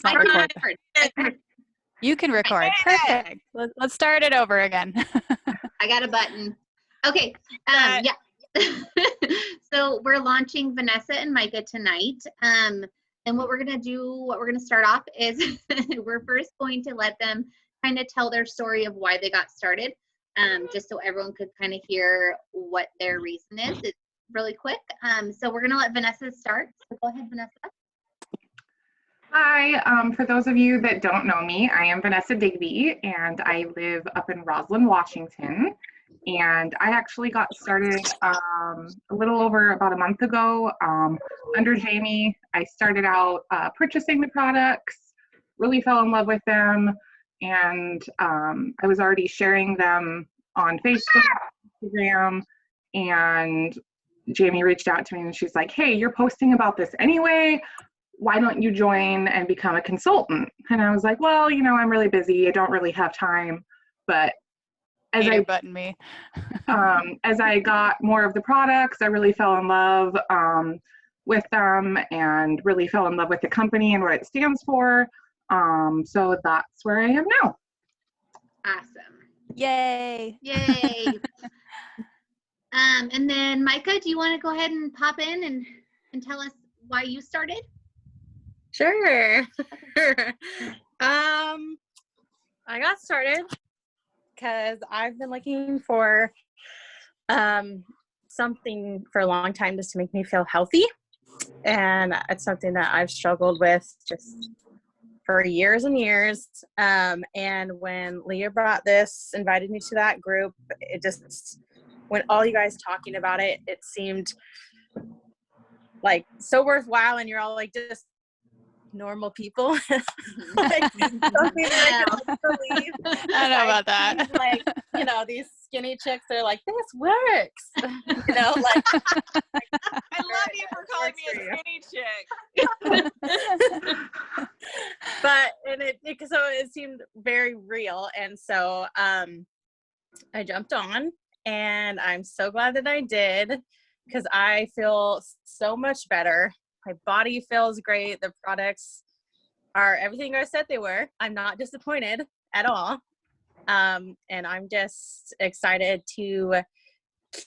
not record. You can record. Perfect. Let's start it over again. I got a button. Okay. Yeah. So we're launching Vanessa and Maaike tonight. And what we're going to start off is we're first going to let them kind of tell their story of why they got started, just so everyone could kind of hear what their reason is. It's really quick. So we're going to let Vanessa start. So go ahead, Vanessa. Hi, for those of you that don't know me, I am Vanessa Digby, and I live up in Roslyn, Washington. And I actually got started a little over about a month ago under Jamie. I started out purchasing the products, really fell in love with them, and I was already sharing them on Facebook, Instagram, and Jamie reached out to me and she's like, hey, you're posting about this anyway. Why don't you join and become a consultant? And I was like, well, you know, I'm really busy. I don't really have time. But as I got more of the products, I really fell in love with them and really fell in love with the company and what it stands for. So that's where I am now. Awesome. Yay. Yay. And then Maaike, do you want to go ahead and pop in and tell us why you started? Sure. I got started because I've been looking for something for a long time just to make me feel healthy. And it's something that I've struggled with just for years and years. And when Leah invited me to that group, it just, when all you guys talking about it, it seemed like so worthwhile. And you're all like just normal people. Like, something that I can believe. I know about that. Like, you know, these skinny chicks, they're like, this works. You know, like I love you for calling me a skinny chick. But so it seemed very real, and so I jumped on, and I'm so glad that I did because I feel so much better. My body feels great. The products are everything I said they were. I'm not disappointed at all. And I'm just excited to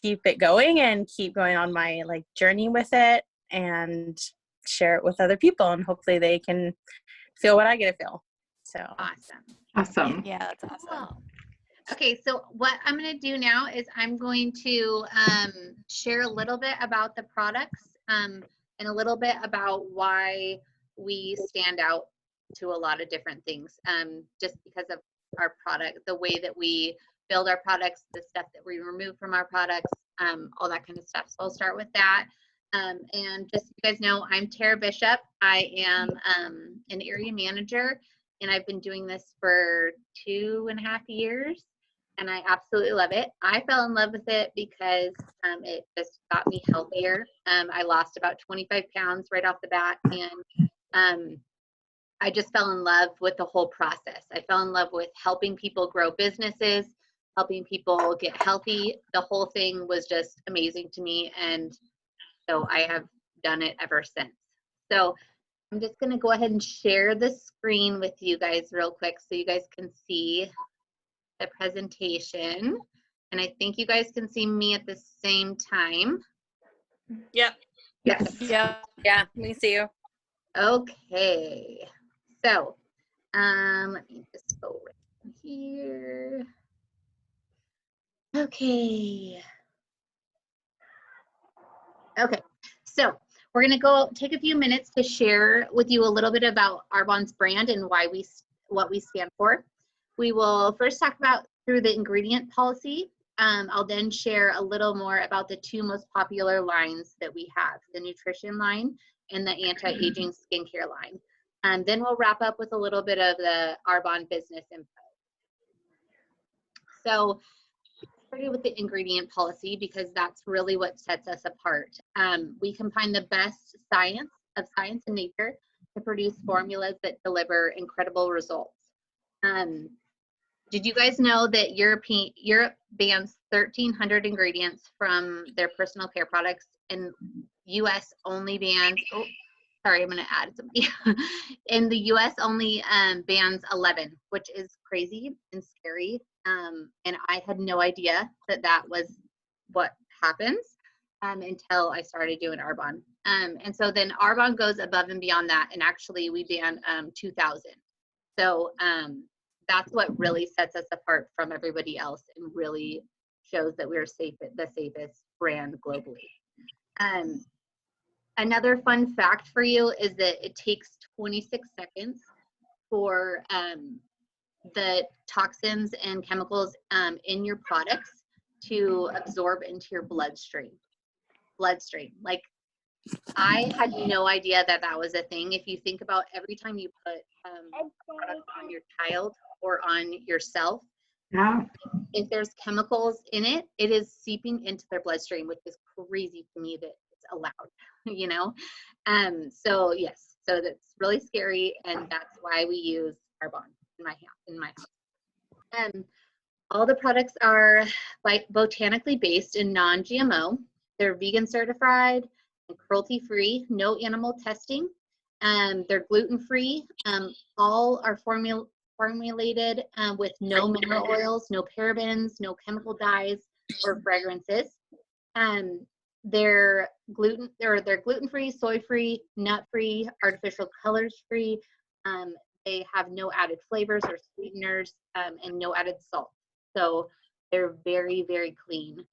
keep it going and keep going on my journey with it and share it with other people. And hopefully they can feel what I get to feel. So Awesome. Yeah, that's awesome. Cool. Okay, so what I'm going to do now is I'm going to share a little bit about the products and a little bit about why we stand out to a lot of different things, just because of our product, the way that we build our products, the stuff that we remove from our products, all that kind of stuff. So I'll start with that. And just so you guys know, I'm Tara Bishop. I am an area manager, and I've been doing this for 2.5 years. And I absolutely love it. I fell in love with it because it just got me healthier. I lost about 25 pounds right off the bat, and I just fell in love with the whole process. I fell in love with helping people grow businesses, helping people get healthy. The whole thing was just amazing to me, and so I have done it ever since. So I'm just going to go ahead and share the screen with you guys real quick so you guys can see the presentation, and I think you guys can see me at the same time. Yep. Yes. Yeah, me see you. Okay, so let me just go right here. Okay, so we're gonna go take a few minutes to share with you a little bit about Arbonne's brand and what we stand for. We will first talk about through the ingredient policy. I'll then share a little more about the two most popular lines that we have, the nutrition line and the anti-aging skincare line. And then we'll wrap up with a little bit of the Arbonne business info. So started with the ingredient policy because that's really what sets us apart. We combine the best science and nature to produce formulas that deliver incredible results. Did you guys know that Europe bans 1,300 ingredients from their personal care products, and US only bans, sorry, I'm going to add something. In the US only bans 11, which is crazy and scary. And I had no idea that that was what happens until I started doing Arbonne. And so then Arbonne goes above and beyond that, and actually we ban 2,000. So that's what really sets us apart from everybody else and really shows that we're the safest brand globally. Another fun fact for you is that it takes 26 seconds for the toxins and chemicals in your products to absorb into your bloodstream. Like, I had no idea that that was a thing. If you think about every time you put product on your child or on yourself, Yeah. if there's chemicals in it, it is seeping into their bloodstream, which is crazy to me that it's allowed, you know? So yes, so that's really scary, and that's why we use Arbonne in my house. All the products are botanically based and non-GMO. They're vegan certified and cruelty-free, no animal testing. They're gluten-free. All are formulated with no mineral oils, no parabens, no chemical dyes or fragrances. They're gluten-free, soy-free, nut-free, artificial colors-free. They have no added flavors or sweeteners, and no added salt. So they're very, very clean.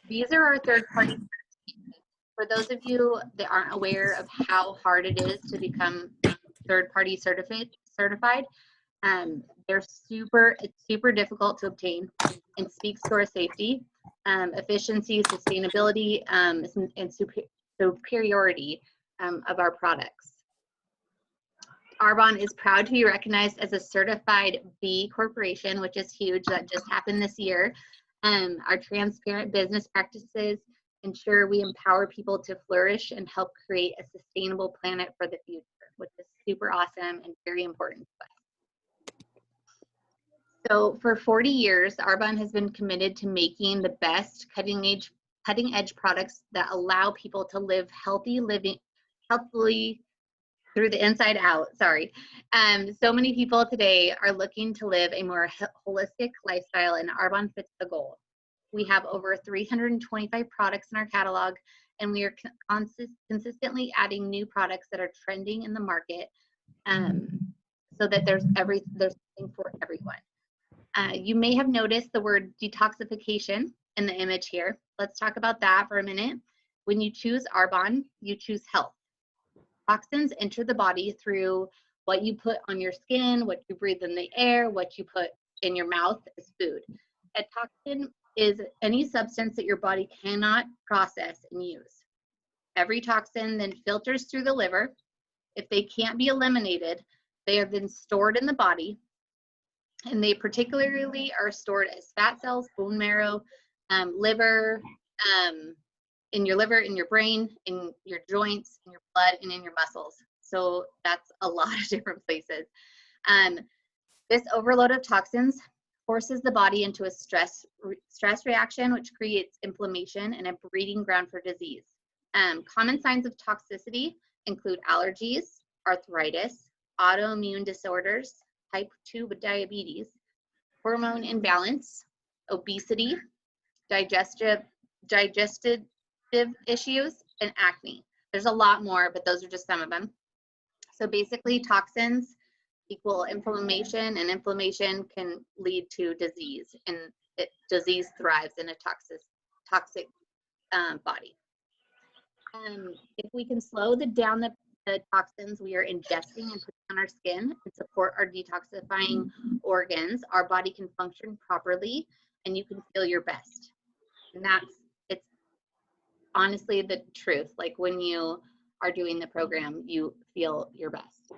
These are our third-party certifications. For those of you that aren't aware of how hard it is to become third-party certified, it's super difficult to obtain, and speaks to our safety, efficiency, sustainability, and superiority of our products. Arbonne is proud to be recognized as a certified B Corporation, which is huge. That just happened this year. Our transparent business practices ensure we empower people to flourish and help create a sustainable planet for the future, which is super awesome and very important to us. So for 40 years, Arbonne has been committed to making the best cutting edge products that allow people to live healthily through the inside out, sorry. So many people today are looking to live a more holistic lifestyle, and Arbonne fits the goal. We have over 325 products in our catalog, and we are consistently adding new products that are trending in the market, so that there's something for everyone. You may have noticed the word detoxification in the image here. Let's talk about that for a minute. When you choose Arbonne, you choose health. Toxins enter the body through what you put on your skin, what you breathe in the air, what you put in your mouth as food. A toxin is any substance that your body cannot process and use. Every toxin then filters through the liver. If they can't be eliminated, they are then stored in the body, and they particularly are stored as fat cells, bone marrow, liver, in your liver, in your brain, in your joints, in your blood, and in your muscles. So that's a lot of different places. This overload of toxins forces the body into a stress reaction, which creates inflammation and a breeding ground for disease. Common signs of toxicity include allergies, arthritis, autoimmune disorders, type 2 diabetes, hormone imbalance, obesity, digestive issues, and acne. There's a lot more, but those are just some of them. So basically, toxins equal inflammation, and inflammation can lead to disease, and disease thrives in a toxic body. If we can slow down the toxins we are ingesting and putting on our skin and support our detoxifying organs, our body can function properly, and you can feel your best. And it's honestly the truth. Like, when you are doing the program, you feel your best.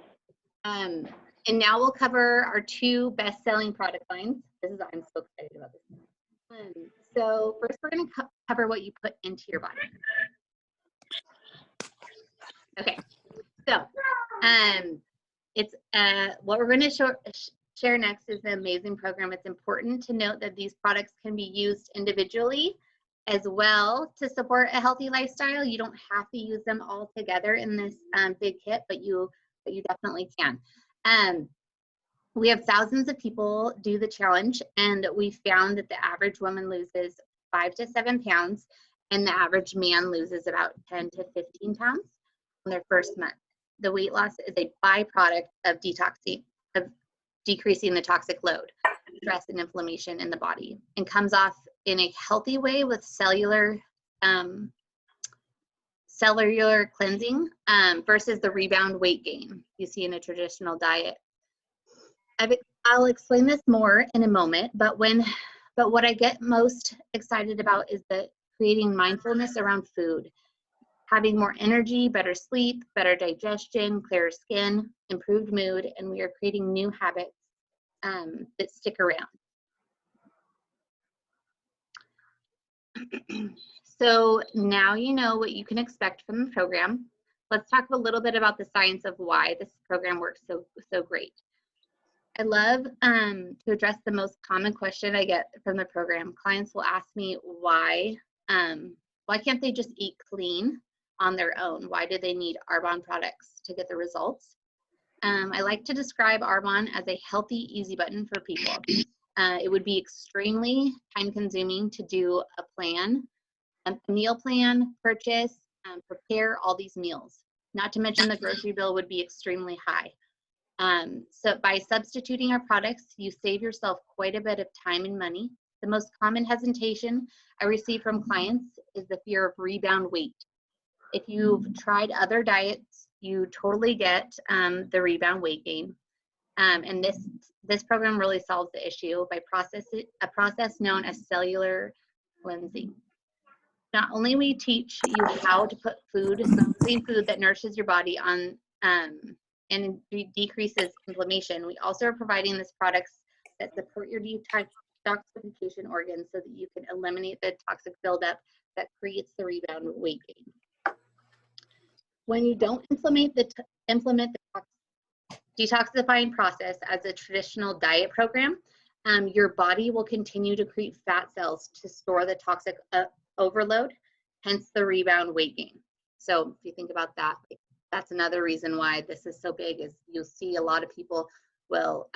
And now we'll cover our 2 best-selling product lines. I'm so excited about this. So first, we're going to cover what you put into your body. Okay, so it's what we're going to share next is an amazing program. It's important to note that these products can be used individually as well to support a healthy lifestyle. You don't have to use them all together in this big kit, but you definitely can. We have thousands of people do the challenge, and we found that the average woman loses 5 to 7 pounds, and the average man loses about 10 to 15 pounds in their first month. The weight loss is a byproduct of decreasing the toxic load, stress, and inflammation in the body, and comes off in a healthy way with cellular cleansing versus the rebound weight gain you see in a traditional diet. I'll explain this more in a moment, but what I get most excited about is creating mindfulness around food, having more energy, better sleep, better digestion, clearer skin, improved mood, and we are creating new habits that stick around. So now you know what you can expect from the program. Let's talk a little bit about the science of why this program works so great. I love to address the most common question I get from the program. Clients will ask me why can't they just eat clean on their own? Why do they need Arbonne products to get the results? I like to describe Arbonne as a healthy, easy button for people. It would be extremely time consuming to do a meal plan, purchase, prepare all these meals. Not to mention the grocery bill would be extremely high. So by substituting our products, you save yourself quite a bit of time and money. The most common hesitation I receive from clients is the fear of rebound weight. If you've tried other diets, you totally get the rebound weight gain. And this program really solves the issue by a process known as cellular cleansing. Not only we teach you how to put clean food that nourishes your body on and decreases inflammation, we also are providing these products that support your detoxification organs so that you can eliminate the toxic buildup that creates the rebound weight gain. When you don't implement the detoxifying process as a traditional diet program, your body will continue to create fat cells to store the toxic overload, hence the rebound weight gain. So if you think about that, that's another reason why this is so big, is you'll see a lot of people will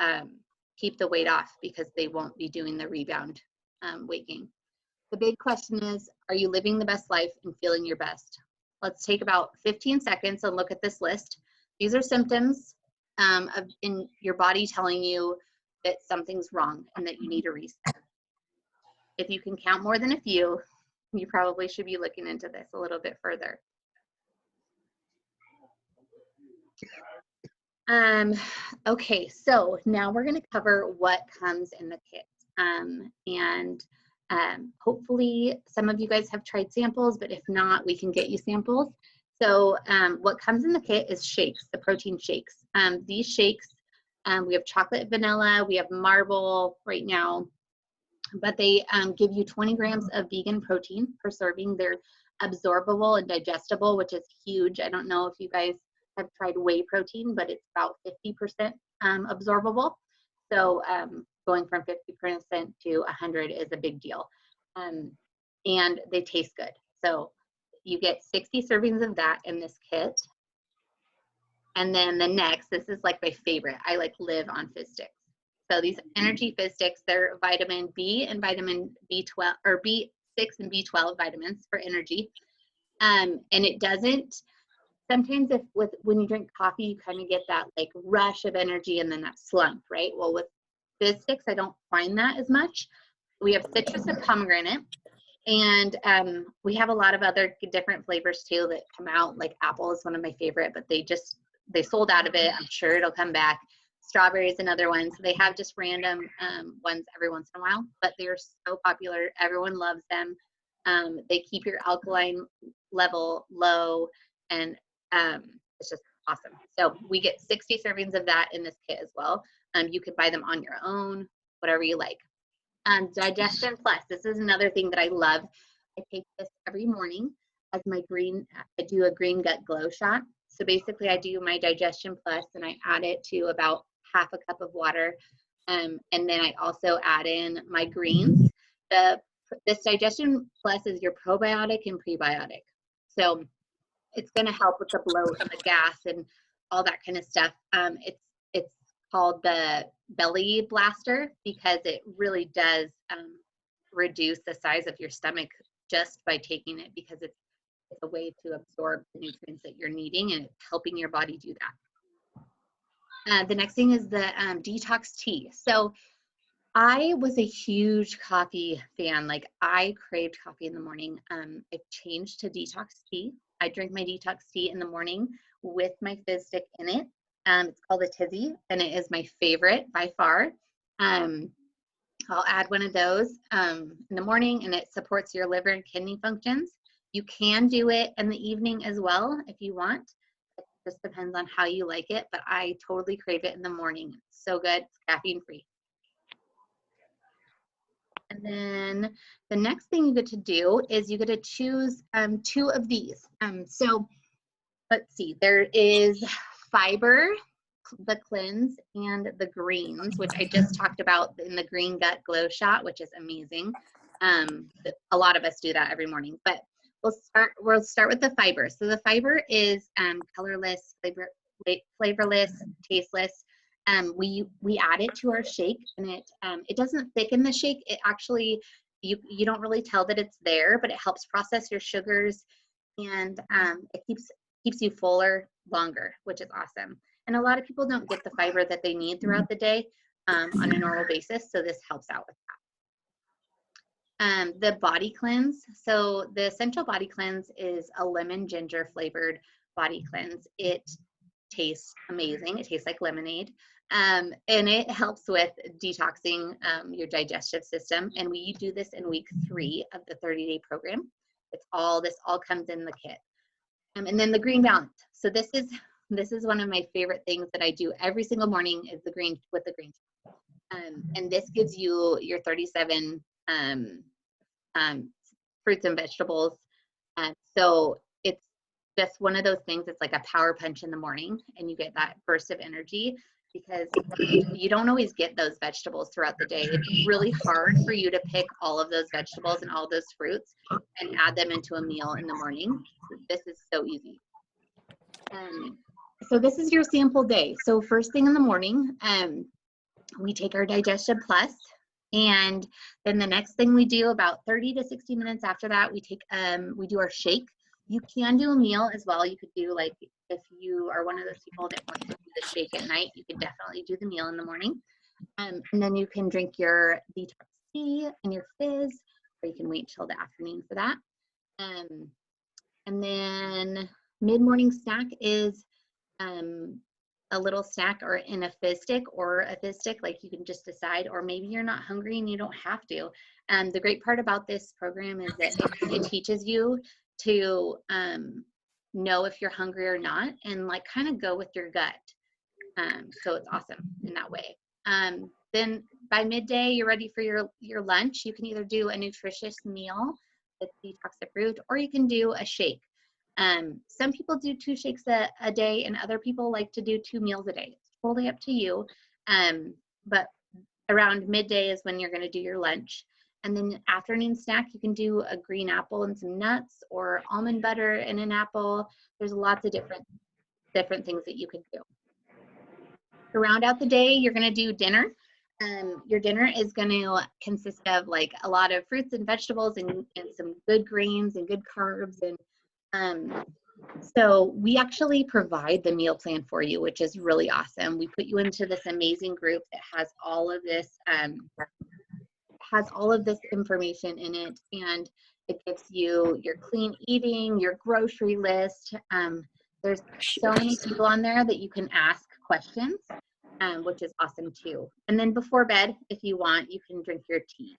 keep the weight off because they won't be doing the rebound weight gain. The big question is, are you living the best life and feeling your best? Let's take about 15 seconds and look at this list. These are symptoms in your body telling you that something's wrong and that you need a reset. If you can count more than a few, you probably should be looking into this a little bit further. Okay, so now we're going to cover what comes in the kit. Hopefully some of you guys have tried samples, but if not, we can get you samples. So what comes in the kit is shakes, the protein shakes. These shakes, we have chocolate vanilla, we have marble right now, but they give you 20 grams of vegan protein per serving. They're absorbable and digestible, which is huge. I don't know if you guys have tried whey protein, but it's about 50% absorbable. So going from 50% to 100 is a big deal. And they taste good. So you get 60 servings of that in this kit. And then the next, this is like my favorite. I live on fizz sticks. So these energy fizz sticks, they're vitamin B and vitamin B12, or B6 and B12 vitamins for energy. And it doesn't, sometimes when you drink coffee, you kind of get that like rush of energy and then that slump, right? Well, with fizz sticks, I don't find that as much. We have citrus and pomegranate, and we have a lot of other different flavors too that come out. Like apple is one of my favorite, but they sold out of it. I'm sure it'll come back. Strawberry is another one. So they have just random ones every once in a while, but they're so popular. Everyone loves them. They keep your alkaline level low, and it's just awesome. So we get 60 servings of that in this kit as well. You could buy them on your own, whatever you like. Digestion Plus, this is another thing that I love. I take this every morning as I do a green gut glow shot. So basically I do my Digestion Plus and I add it to about half a cup of water. And then I also add in my greens. The this Digestion Plus is your probiotic and prebiotic. So it's going to help with the bloat and the gas and all that kind of stuff. It's called the Belly Blaster because it really does reduce the size of your stomach just by taking it, because it's a way to absorb the nutrients that you're needing, and it's helping your body do that. The next thing is the detox tea. So I was a huge coffee fan. Like, I craved coffee in the morning. I've changed to detox tea. I drink my detox tea in the morning with my fizz stick in it. It's called a tizzy, and it is my favorite by far. I'll add one of those in the morning, and it supports your liver and kidney functions. You can do it in the evening as well if you want. It just depends on how you like it, but I totally crave it in the morning. It's so good. It's caffeine free. And then the next thing you get to do is you get to choose 2 of these. So let's see, there is fiber, the cleanse, and the greens, which I just talked about in the green gut glow shot, which is amazing. A lot of us do that every morning, but we'll start with the fiber. So the fiber is colorless, flavorless, tasteless. We add it to our shake, and it doesn't thicken the shake. It actually, you don't really tell that it's there, but it helps process your sugars, and it keeps you fuller longer, which is awesome. And a lot of people don't get the fiber that they need throughout the day on a normal basis, so this helps out with that. The body cleanse. So the essential body cleanse is a lemon ginger flavored body cleanse. It tastes amazing. It tastes like lemonade. And it helps with detoxing your digestive system. And we do this in week 3 of the 30-day program. This all comes in the kit. And then the green balance. So this is one of my favorite things that I do every single morning, is the green with the green tea. And this gives you your 37 fruits and vegetables. So it's just one of those things. It's like a power punch in the morning, and you get that burst of energy, because you don't always get those vegetables throughout the day. It's really hard for you to pick all of those vegetables and all those fruits and add them into a meal in the morning. This is so easy. So this is your sample day. So first thing in the morning, we take our Digestion Plus, and then the next thing we do about 30 to 60 minutes after that, we do our shake. You can do a meal as well. You could do, like, if you are one of those people that wants to do the shake at night, you could definitely do the meal in the morning. And then you can drink your detox tea and your fizz, or you can wait till the afternoon for that. And then mid-morning snack is a little snack or in a fizz stick, or a fizz stick, like you can just decide, or maybe you're not hungry and you don't have to. The great part about this program is that it teaches you to know if you're hungry or not, and like kind of go with your gut. So it's awesome in that way. Then by midday, you're ready for your lunch. You can either do a nutritious meal with detox the fruit, or you can do a shake. Some people do 2 shakes a day, and other people like to do 2 meals a day. It's totally up to you. But around midday is when you're going to do your lunch. And then afternoon snack, you can do a green apple and some nuts, or almond butter and an apple. There's lots of different things that you could do. To round out the day, you're going to do dinner. Your dinner is going to consist of like a lot of fruits and vegetables, and some good grains and good carbs. And so we actually provide the meal plan for you, which is really awesome. We put you into this amazing group that has all of this information in it, and it gives you your clean eating, your grocery list. There's so many people on there that you can ask questions, which is awesome too. And then before bed, if you want, you can drink your tea.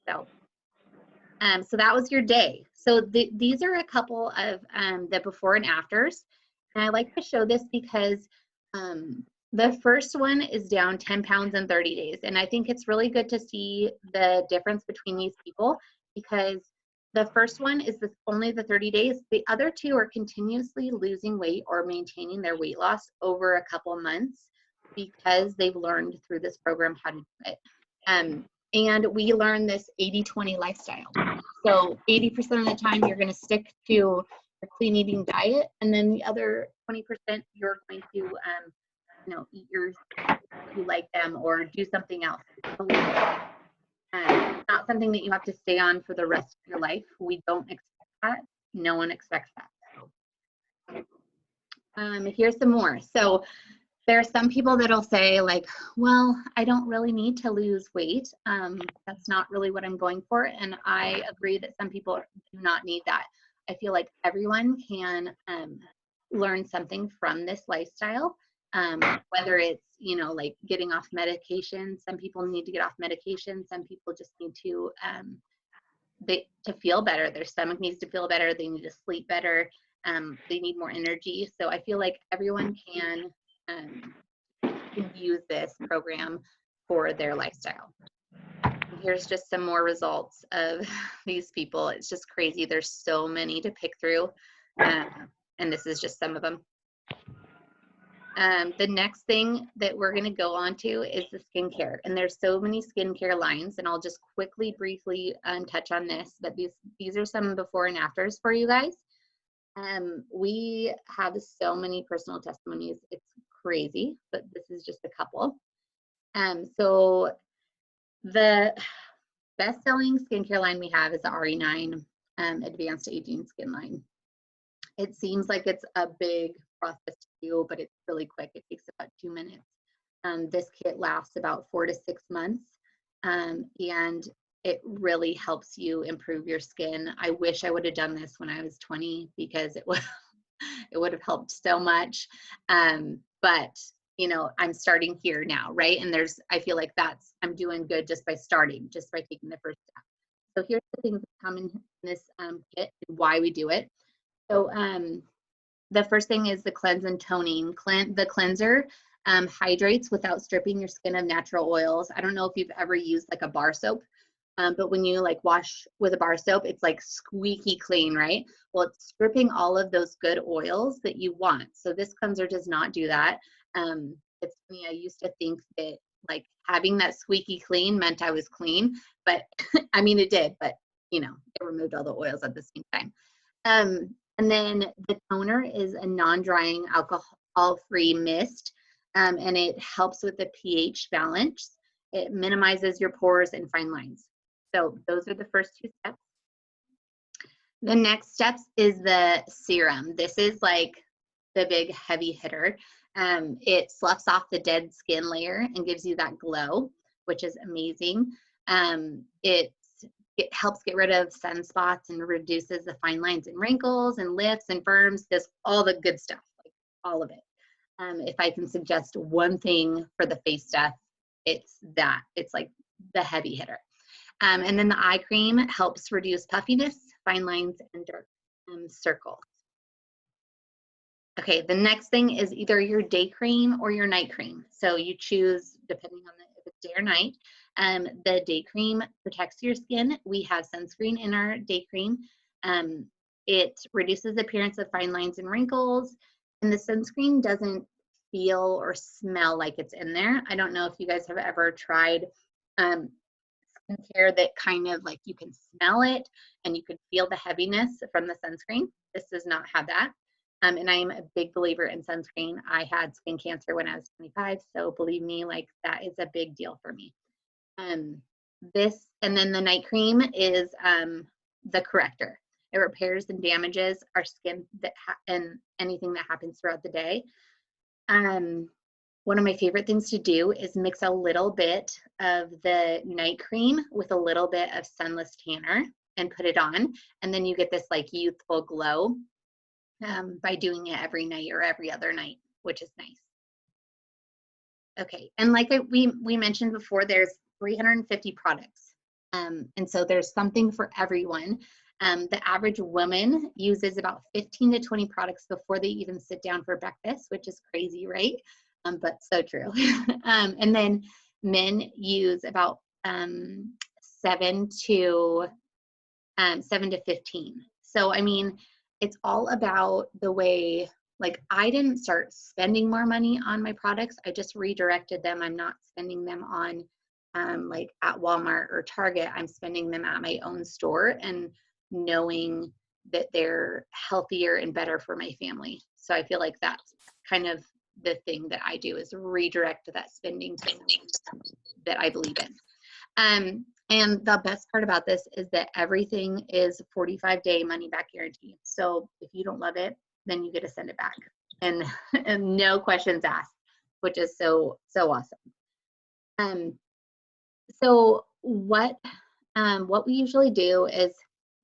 So that was your day. So these are a couple of the before and afters. And I like to show this because the first one is down 10 pounds in 30 days. And I think it's really good to see the difference between these people, because the first one is only the 30 days. The other 2 are continuously losing weight or maintaining their weight loss over a couple months, because they've learned through this program how to do it. And we learn this 80-20 lifestyle. So 80% of the time you're going to stick to your clean eating diet, and then the other 20% you're going to, you know, eat your, you like them or do something else. It's not something that you have to stay on for the rest of your life. We don't expect that. No one expects that. Here's some more. So there are some people that'll say like, well, I don't really need to lose weight. That's not really what I'm going for. And I agree that some people do not need that. I feel like everyone can learn something from this lifestyle, whether it's, you know, like getting off medication. Some people need to get off medication. Some people just need to feel better. Their stomach needs to feel better. They need to sleep better. They need more energy. So I feel like everyone can use this program for their lifestyle. Here's just some more results of these people. It's just crazy. There's so many to pick through, and this is just some of them. The next thing that we're going to go on to is the skincare, and there's so many skincare lines, and I'll just quickly, briefly touch on this, but these are some before and afters for you guys. We have so many personal testimonies. It's crazy, but this is just a couple. So the best-selling skincare line we have is the RE9 Advanced Aging Skin line. It seems like it's a big process to do, but it's really quick. It takes about 2 minutes. This kit lasts about 4 to 6 months, and it really helps you improve your skin. I wish I would have done this when I was 20 because it would have helped so much. But you know, I'm starting here now, right? And I feel like I'm doing good just by starting, just by taking the first step. So here's the things that come in this kit and why we do it. So the first thing is the cleanse and toning. The cleanser hydrates without stripping your skin of natural oils. I don't know if you've ever used like a bar soap, but when you like wash with a bar soap, it's like squeaky clean, right? Well, it's stripping all of those good oils that you want. So this cleanser does not do that. It's funny, I used to think that like having that squeaky clean meant I was clean, but I mean it did, but you know, it removed all the oils at the same time. And then the toner is a non-drying alcohol-free mist, and it helps with the pH balance. It minimizes your pores and fine lines. So those are the first 2 steps. The next steps is the serum. This is like the big heavy hitter. It sloughs off the dead skin layer and gives you that glow, which is amazing. It helps get rid of sunspots and reduces the fine lines and wrinkles and lifts and firms, just all the good stuff, like all of it. If I can suggest one thing for the face stuff, it's that. It's like the heavy hitter. And then the eye cream helps reduce puffiness, fine lines, and dark circles. Okay, the next thing is either your day cream or your night cream. So you choose depending on if it's day or night. The day cream protects your skin. We have sunscreen in our day cream. It reduces the appearance of fine lines and wrinkles, and the sunscreen doesn't feel or smell like it's in there. I don't know if you guys have ever tried skincare that kind of like you can smell it and you can feel the heaviness from the sunscreen. This does not have that. And I am a big believer in sunscreen. I had skin cancer when I was 25, so believe me, like that is a big deal for me. And then the night cream is the corrector. It repairs and damages our skin and anything that happens throughout the day. One of my favorite things to do is mix a little bit of the night cream with a little bit of sunless tanner and put it on, and then you get this like youthful glow by doing it every night or every other night, which is nice. Okay, and like we mentioned before, there's 350 products, and so there's something for everyone. The average woman uses about 15 to 20 products before they even sit down for breakfast, which is crazy, right? But so true. And then men use about 7 to 15. So I mean, it's all about the way, like I didn't start spending more money on my products. I just redirected them. I'm not spending them on like at Walmart or Target. I'm spending them at my own store and knowing that they're healthier and better for my family. So I feel like that's kind of the thing that I do, is redirect that spending to that I believe in. And the best part about this is that everything is 45-day money back guarantee. So if you don't love it, then you get to send it back, and no questions asked, which is so awesome. So what we usually do is,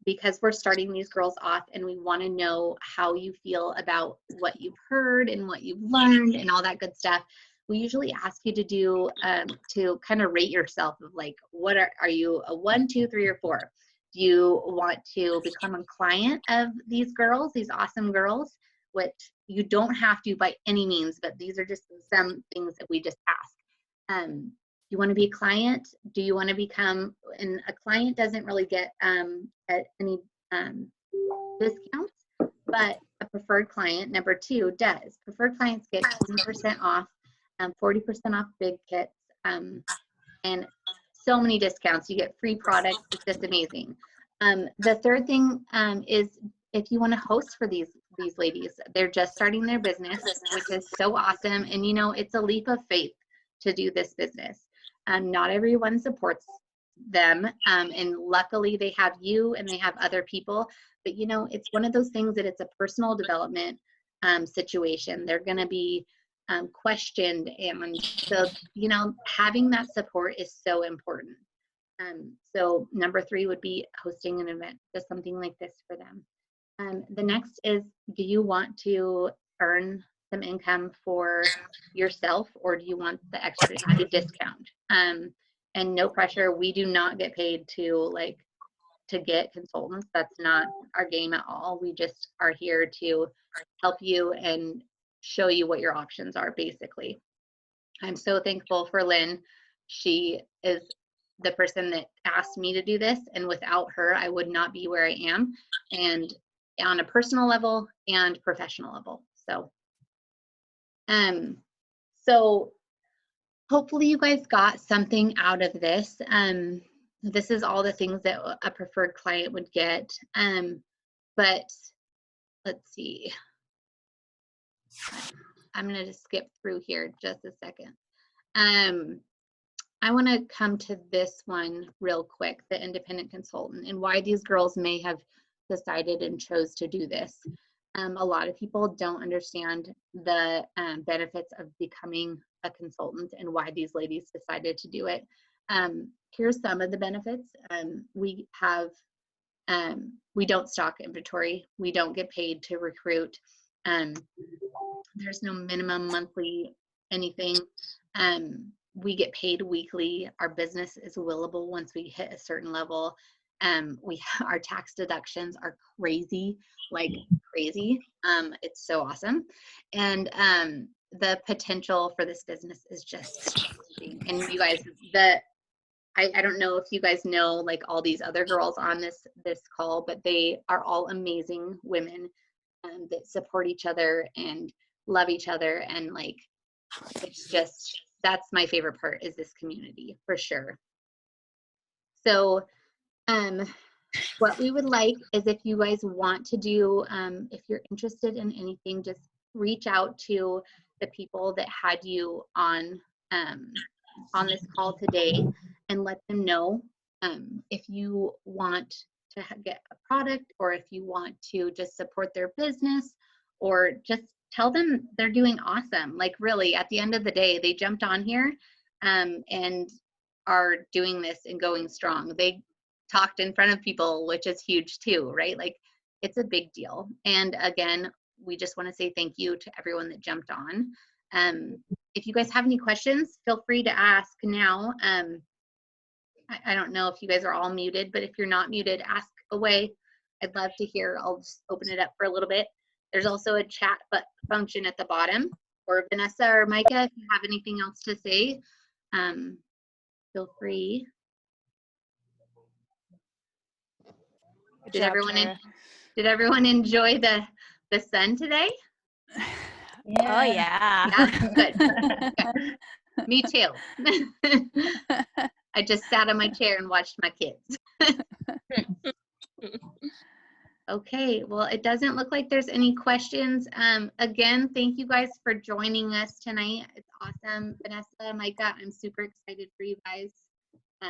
because we're starting these girls off and we want to know how you feel about what you've heard and what you've learned and all that good stuff, we usually ask you to do to kind of rate yourself of like, what are you, a 1, 2, 3, or 4? Do you want to become a client of these girls, these awesome girls, which you don't have to by any means, but these are just some things that we just ask. You want to be a client? Do you want to become, and a client doesn't really get at any discounts, but a preferred client, number 2, does. Preferred clients get 20% off, 40% off big kits, and so many discounts. You get free products. It's just amazing. The third thing is, if you want to host for these ladies, they're just starting their business, which is so awesome. And you know, it's a leap of faith to do this business. Not everyone supports them, and luckily they have you and they have other people, but you know, it's one of those things that it's a personal development situation. They're going to be questioned, and so you know, having that support is so important. So number 3 would be hosting an event, just something like this for them. The next is, do you want to earn some income for yourself, or do you want the extra added discount? And no pressure. We do not get paid to get consultants. That's not our game at all. We just are here to help you and show you what your options are, basically. I'm so thankful for Lynn. She is the person that asked me to do this, and without her, I would not be where I am, and on a personal level and professional level. So hopefully you guys got something out of this. This is all the things that a preferred client would get. But let's see. I'm going to just skip through here just a second. I want to come to this one real quick, the independent consultant, and why these girls may have decided and chose to do this. A lot of people don't understand the benefits of becoming a consultant and why these ladies decided to do it. Here's some of the benefits. We don't stock inventory. We don't get paid to recruit. There's no minimum monthly anything. We get paid weekly. Our business is willable once we hit a certain level. Our tax deductions are crazy, like crazy. It's so awesome. And the potential for this business is just amazing. And you guys, I don't know if you guys know like all these other girls on this call, but they are all amazing women that support each other and love each other. And like, it's just, that's my favorite part, is this community for sure. So what we would like is, if you guys want to do, if you're interested in anything, just reach out to the people that had you on this call today and let them know if you want to get a product, or if you want to just support their business, or just tell them they're doing awesome. Like really, at the end of the day, they jumped on here and are doing this and going strong. They talked in front of people, which is huge too, right? Like, it's a big deal. And again, we just want to say thank you to everyone that jumped on. If you guys have any questions, feel free to ask now. I don't know if you guys are all muted, but if you're not muted, ask away. I'd love to hear. I'll just open it up for a little bit. There's also a chat function at the bottom, or Vanessa or Maaike, if you have anything else to say, feel free. Did everyone enjoy the sun today? Yeah. Oh yeah. Yeah, good. Okay. Me too. I just sat on my chair and watched my kids. Okay, well, it doesn't look like there's any questions. Again, thank you guys for joining us tonight. It's awesome. Vanessa, Maaike, I'm super excited for you guys.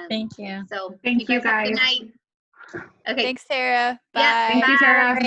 Thank you. So Thank you have a good guys. night. Okay. Thanks, Sarah. Bye. Yeah, Thank you, Sarah.